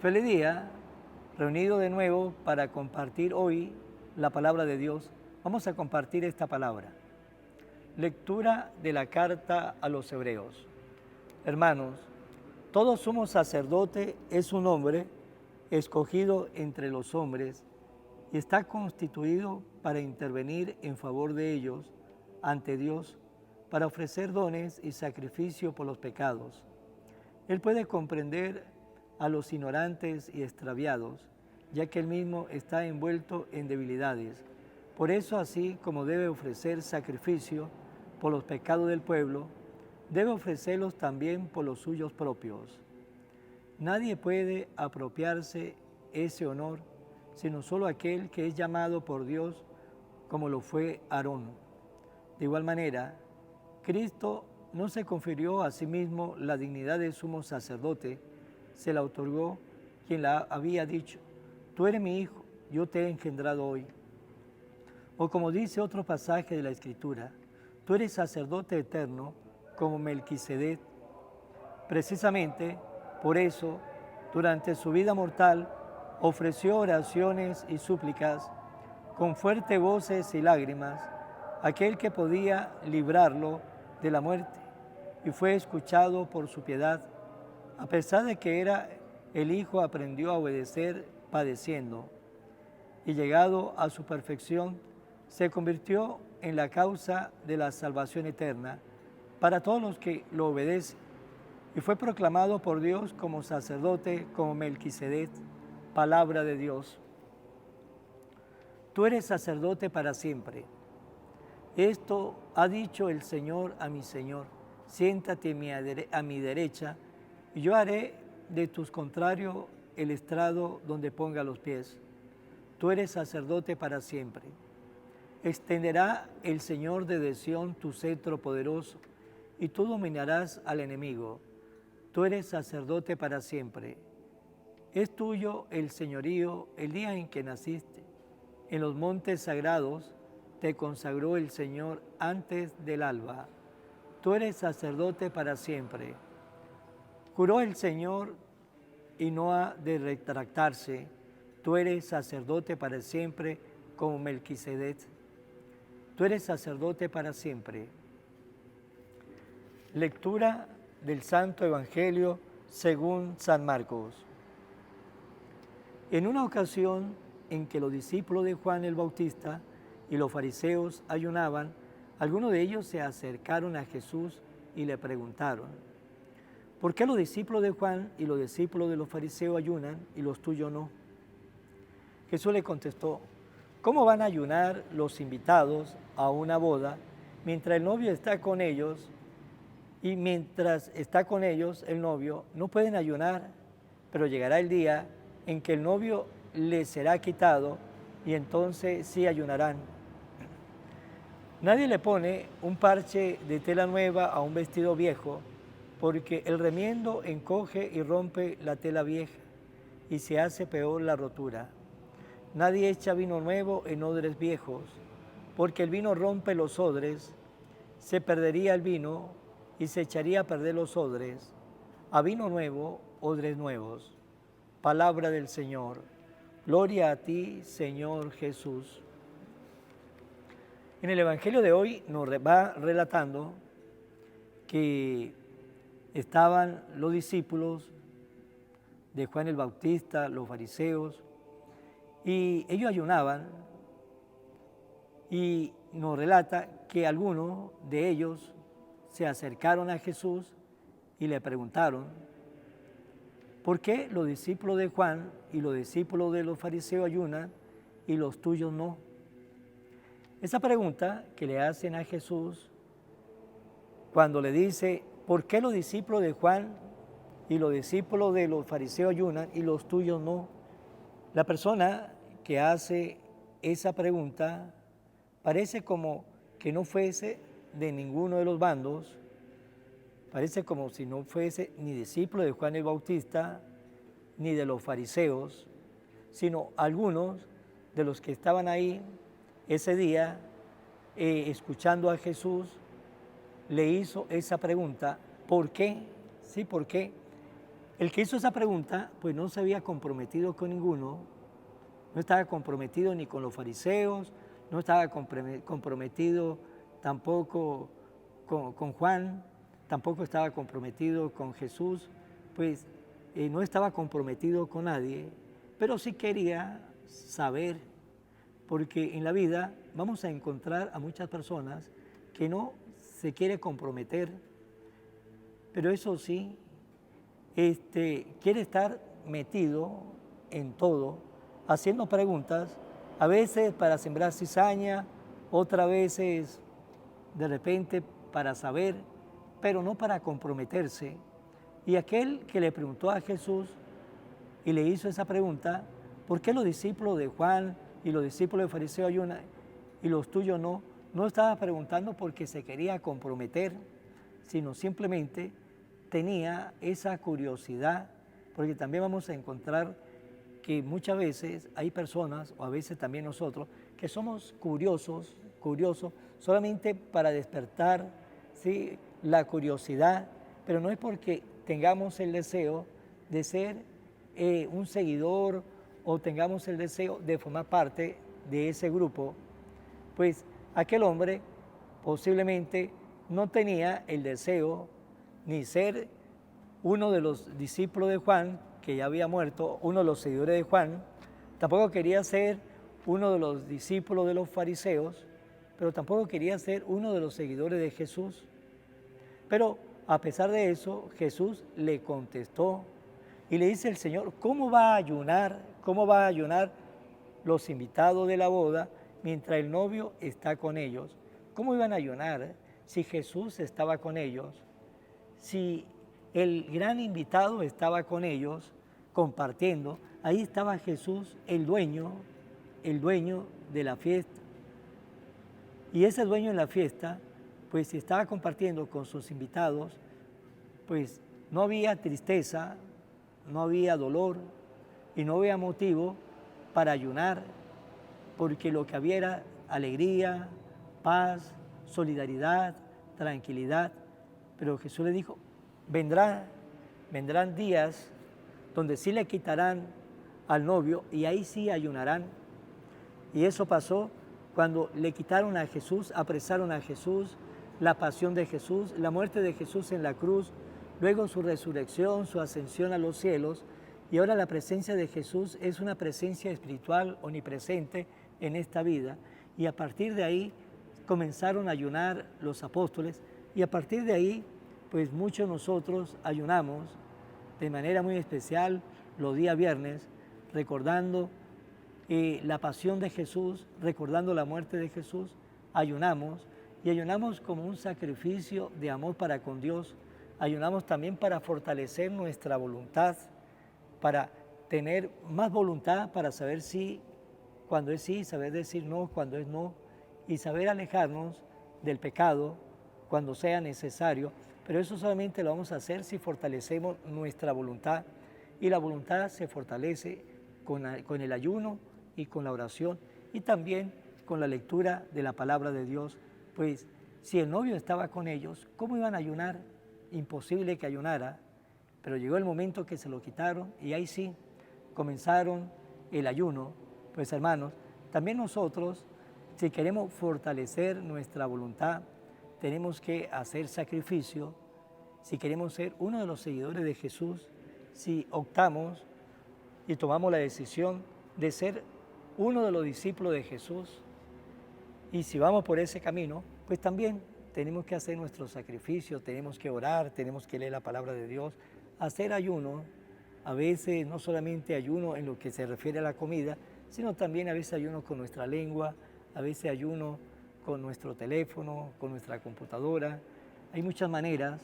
Feliz día, reunido de nuevo para compartir hoy la palabra de Dios. Vamos a compartir esta palabra. Lectura de la carta a los Hebreos. Hermanos, todo sumo sacerdote es un hombre escogido entre los hombres y está constituido para intervenir en favor de ellos ante Dios, para ofrecer dones y sacrificio por los pecados. Él puede comprender a los ignorantes y extraviados, ya que él mismo está envuelto en debilidades. Por eso, así como debe ofrecer sacrificio por los pecados del pueblo, debe ofrecerlos también por los suyos propios. Nadie puede apropiarse ese honor, sino solo aquel que es llamado por Dios, como lo fue Aarón. De igual manera, Cristo no se confirió a sí mismo la dignidad de sumo sacerdote, se la otorgó quien la había dicho: tú eres mi hijo, yo te he engendrado hoy. O como dice otro pasaje de la Escritura, tú eres sacerdote eterno como Melquisedec. Precisamente por eso, durante su vida mortal, ofreció oraciones y súplicas con fuertes voces y lágrimas a aquel que podía librarlo de la muerte, y fue escuchado por su piedad. A pesar de que era el Hijo, aprendió a obedecer padeciendo, y llegado a su perfección, se convirtió en la causa de la salvación eterna para todos los que lo obedecen, y fue proclamado por Dios como sacerdote, como Melquisedec, palabra de Dios. Tú eres sacerdote para siempre. Esto ha dicho el Señor a mi Señor: siéntate a mi derecha, y yo haré de tus contrarios el estrado donde ponga los pies. Tú eres sacerdote para siempre. Extenderá el Señor desde Sión tu cetro poderoso, y tú dominarás al enemigo. Tú eres sacerdote para siempre. Es tuyo el señorío el día en que naciste. En los montes sagrados te consagró el Señor antes del alba. Tú eres sacerdote para siempre. Juró el Señor y no ha de retractarse: tú eres sacerdote para siempre como Melquisedec. Tú eres sacerdote para siempre. Lectura del Santo Evangelio según San Marcos. En una ocasión en que los discípulos de Juan el Bautista y los fariseos ayunaban, algunos de ellos se acercaron a Jesús y le preguntaron: ¿por qué los discípulos de Juan y los discípulos de los fariseos ayunan y los tuyos no? Jesús le contestó: ¿cómo van a ayunar los invitados a una boda mientras el novio está con ellos? Y mientras está con ellos el novio, no pueden ayunar, pero llegará el día en que el novio les será quitado, y entonces sí ayunarán. Nadie le pone un parche de tela nueva a un vestido viejo, porque el remiendo encoge y rompe la tela vieja, y se hace peor la rotura. Nadie echa vino nuevo en odres viejos, porque el vino rompe los odres, se perdería el vino y se echaría a perder los odres. A vino nuevo, odres nuevos. Palabra del Señor. Gloria a ti, Señor Jesús. En el Evangelio de hoy nos va relatando que estaban los discípulos de Juan el Bautista, los fariseos, y ellos ayunaban, y nos relata que algunos de ellos se acercaron a Jesús y le preguntaron: ¿por qué los discípulos de Juan y los discípulos de los fariseos ayunan y los tuyos no? Esa pregunta que le hacen a Jesús cuando le dice: ¿por qué los discípulos de Juan y los discípulos de los fariseos ayunan y los tuyos no? La persona que hace esa pregunta parece como que no fuese de ninguno de los bandos, parece como si no fuese ni discípulo de Juan el Bautista ni de los fariseos, sino algunos de los que estaban ahí ese día escuchando a Jesús. Le hizo esa pregunta: ¿por qué? Sí, ¿por qué? El que hizo esa pregunta, pues no se había comprometido con ninguno, no estaba comprometido ni con los fariseos, no estaba comprometido tampoco con Juan, tampoco estaba comprometido con Jesús, pues no estaba comprometido con nadie, pero sí quería saber, porque en la vida vamos a encontrar a muchas personas que no se quiere comprometer, pero eso sí, quiere estar metido en todo, haciendo preguntas, a veces para sembrar cizaña, otras veces de repente para saber, pero no para comprometerse. Y aquel que le preguntó a Jesús y le hizo esa pregunta, ¿por qué los discípulos de Juan y los discípulos de Fariseo ayunan y los tuyos no? No estaba preguntando porque se quería comprometer, sino simplemente tenía esa curiosidad, porque también vamos a encontrar que muchas veces hay personas, o a veces también nosotros, que somos curiosos solamente para despertar, ¿sí?, la curiosidad, pero no es porque tengamos el deseo de ser un seguidor o tengamos el deseo de formar parte de ese grupo, pues aquel hombre posiblemente no tenía el deseo ni ser uno de los discípulos de Juan, que ya había muerto, uno de los seguidores de Juan, tampoco quería ser uno de los discípulos de los fariseos, pero tampoco quería ser uno de los seguidores de Jesús. Pero a pesar de eso, Jesús le contestó y le dice el Señor, ¿cómo va a ayunar? ¿Cómo va a ayunar los invitados de la boda mientras el novio está con ellos? ¿Cómo iban a ayunar si Jesús estaba con ellos? Si el gran invitado estaba con ellos compartiendo, ahí estaba Jesús, el dueño de la fiesta. Y ese dueño de la fiesta, pues si estaba compartiendo con sus invitados, pues no había tristeza, no había dolor y no había motivo para ayunar, porque lo que había era alegría, paz, solidaridad, tranquilidad. Pero Jesús le dijo, vendrán días donde sí le quitarán al novio y ahí sí ayunarán. Y eso pasó cuando le quitaron a Jesús, apresaron a Jesús, la pasión de Jesús, la muerte de Jesús en la cruz, luego su resurrección, su ascensión a los cielos, y ahora la presencia de Jesús es una presencia espiritual omnipresente en esta vida. Y a partir de ahí comenzaron a ayunar los apóstoles, y a partir de ahí, pues muchos de nosotros ayunamos de manera muy especial los días viernes, recordando la pasión de Jesús, recordando la muerte de Jesús, ayunamos y ayunamos como un sacrificio de amor para con Dios. Ayunamos también para fortalecer nuestra voluntad, para tener más voluntad, para saber sí, cuando es sí, saber decir no, cuando es no, y saber alejarnos del pecado cuando sea necesario. Pero eso solamente lo vamos a hacer si fortalecemos nuestra voluntad, y la voluntad se fortalece con el ayuno y con la oración y también con la lectura de la palabra de Dios. Pues si el novio estaba con ellos, ¿cómo iban a ayunar? Imposible que ayunara, pero llegó el momento que se lo quitaron y ahí sí comenzaron el ayuno. Pues hermanos, también nosotros, si queremos fortalecer nuestra voluntad, tenemos que hacer sacrificio. Si queremos ser uno de los seguidores de Jesús, si optamos y tomamos la decisión de ser uno de los discípulos de Jesús, y si vamos por ese camino, pues también tenemos que hacer nuestro sacrificio, tenemos que orar, tenemos que leer la palabra de Dios, hacer ayuno, a veces no solamente ayuno en lo que se refiere a la comida, sino también a veces ayuno con nuestra lengua, a veces ayuno con nuestro teléfono, con nuestra computadora. Hay muchas maneras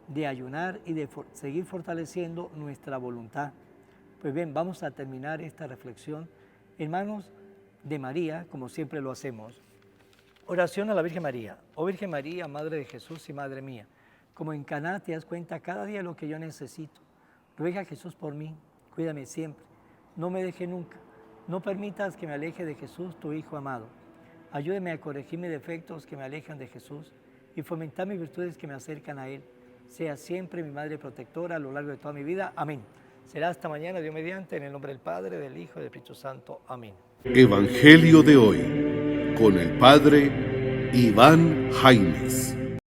de ayunar y de seguir fortaleciendo nuestra voluntad. Pues bien, vamos a terminar esta reflexión en manos de María, como siempre lo hacemos. Oración a la Virgen María. Oh Virgen María, Madre de Jesús y Madre mía, como en Caná te das cuenta cada día lo que yo necesito. Ruega a Jesús por mí, cuídame siempre, no me deje nunca, no permitas que me aleje de Jesús, tu Hijo amado. Ayúdeme a corregir mis defectos que me alejan de Jesús y fomentar mis virtudes que me acercan a Él. sea siempre mi madre protectora a lo largo de toda mi vida. Amén. Será hasta mañana, Dios mediante, en el nombre del Padre, del Hijo y del Espíritu Santo. Amén. Evangelio de hoy, con el Padre Iván Jaimes.